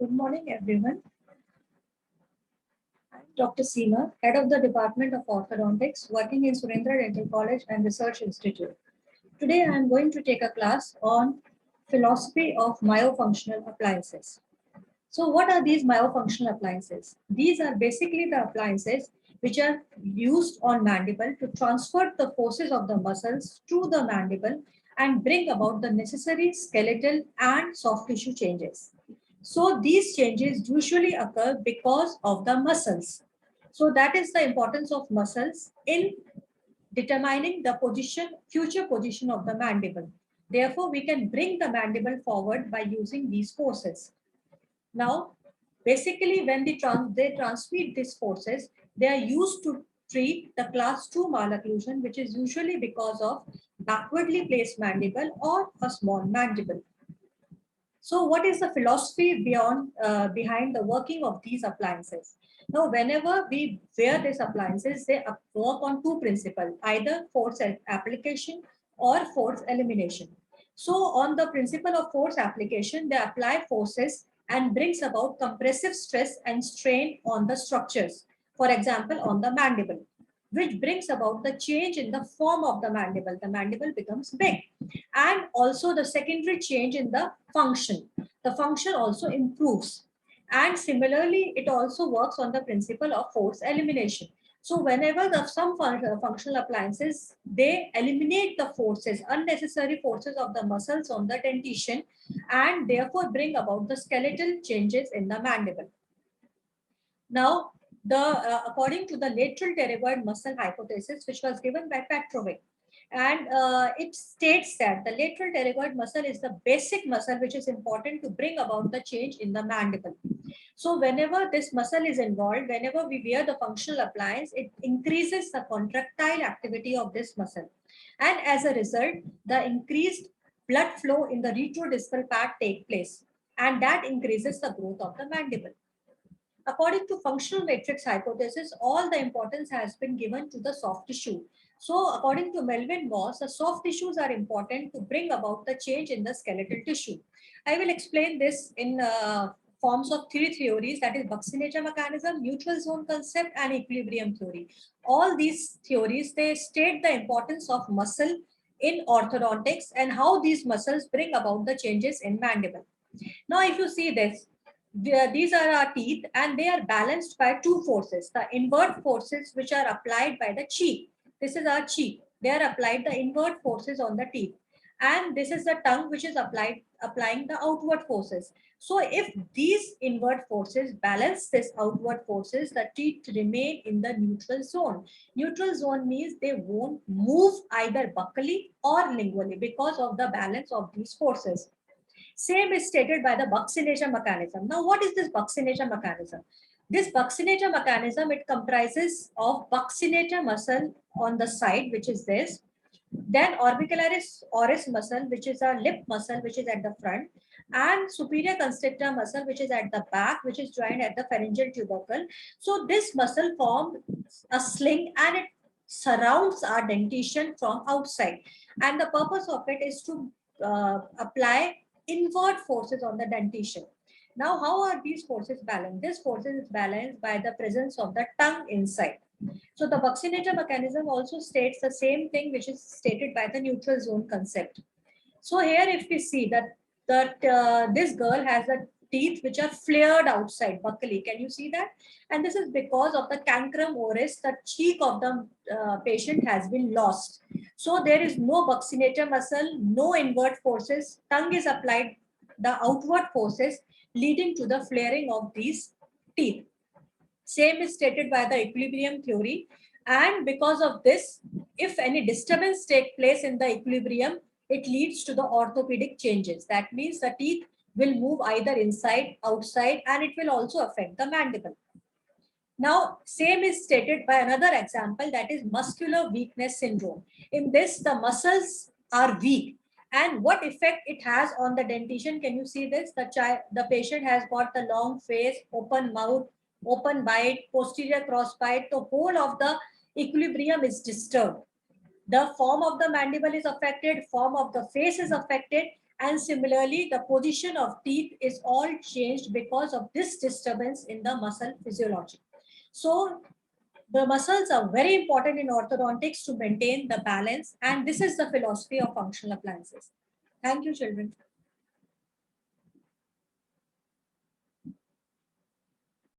Good morning, everyone. I'm Dr. Seema, Head of the Department of Orthodontics, working in Surendera Dental College and Research Institute. Today, I'm going to take a class on philosophy of myofunctional appliances. So, what are these myofunctional appliances? These are basically the appliances which are used on mandible to transfer the forces of the muscles to the mandible and bring about the necessary skeletal and soft tissue changes. So these changes usually occur because of the muscles. So that is the importance of muscles in determining the future position of the mandible. Therefore, we can bring the mandible forward by using these forces. Now, basically, when they transmit these forces, they are used to treat the class 2 malocclusion, which is usually because of backwardly placed mandible or a small mandible. So what is the philosophy behind the working of these appliances? Now, whenever we wear these appliances, they work on two principles, either force application or force elimination. So on the principle of force application, they apply forces and brings about compressive stress and strain on the structures. For example, on the mandible, which brings about the change in the form of the mandible. The mandible becomes big. And also the secondary change in the function. The function also improves. And similarly, it also works on the principle of force elimination. So whenever some functional appliances, they eliminate the forces, unnecessary forces of the muscles on the dentition, and therefore bring about the skeletal changes in the mandible. Now, according to the lateral pterygoid muscle hypothesis, which was given by Petrovic, and it states that the lateral pterygoid muscle is the basic muscle which is important to bring about the change in the mandible. So whenever this muscle is involved, whenever we wear the functional appliance, it increases the contractile activity of this muscle. And as a result, the increased blood flow in the retrodiscal part take place. And that increases the growth of the mandible. According to functional matrix hypothesis, all the importance has been given to the soft tissue. So according to Melvin Moss, the soft tissues are important to bring about the change in the skeletal tissue. I will explain this in forms of three theories, that is BUCCINATOR mechanism, neutral zone concept, and equilibrium theory. All these theories, they state the importance of muscle in orthodontics and how these muscles bring about the changes in mandible. Now, if you see this, these are our teeth and they are balanced by two forces, the inward forces which are applied by the cheek. This is our cheek. They are applied the inward forces on the teeth. And this is the tongue which is applying the outward forces. So if these inward forces balance this outward forces, the teeth remain in the neutral zone. Neutral zone means they won't move either buccally or lingually because of the balance of these forces. Same is stated by the BUCCINATOR mechanism. Now, what is this BUCCINATOR mechanism? This BUCCINATOR mechanism, it comprises of BUCCINATOR muscle on the side, which is this. Then orbicularis oris muscle, which is a lip muscle, which is at the front. And superior constrictor muscle, which is at the back, which is joined at the pharyngeal tubercle. So this muscle forms a sling and it surrounds our dentition from outside. And the purpose of it is to apply inward forces on the dentition. Now, how are these forces balanced? This forces is balanced by the presence of the tongue inside. So the BUCCINATOR mechanism also states the same thing which is stated by the neutral zone concept. So here if we see that this girl has the teeth which are flared outside buccally. Can you see that? And this is because of the cancrum oris, the cheek of the patient has been lost. So there is no BUCCINATOR muscle, no inward forces. Tongue is applied the outward forces leading to the flaring of these teeth. Same is stated by the equilibrium theory. And because of this, if any disturbance take place in the equilibrium, it leads to the orthopedic changes. That means the teeth will move either inside, outside, and it will also affect the mandible. Now, same is stated by another example, that is muscular weakness syndrome. In this, the muscles are weak. And what effect it has on the dentition? Can you see this? The patient has got the long face, open mouth, open bite, posterior cross bite. The whole of the equilibrium is disturbed. The form of the mandible is affected, form of the face is affected, And similarly, the position of teeth is all changed because of this disturbance in the muscle physiology. So the muscles are very important in orthodontics to maintain the balance, and this is the philosophy of functional appliances. Thank you, children.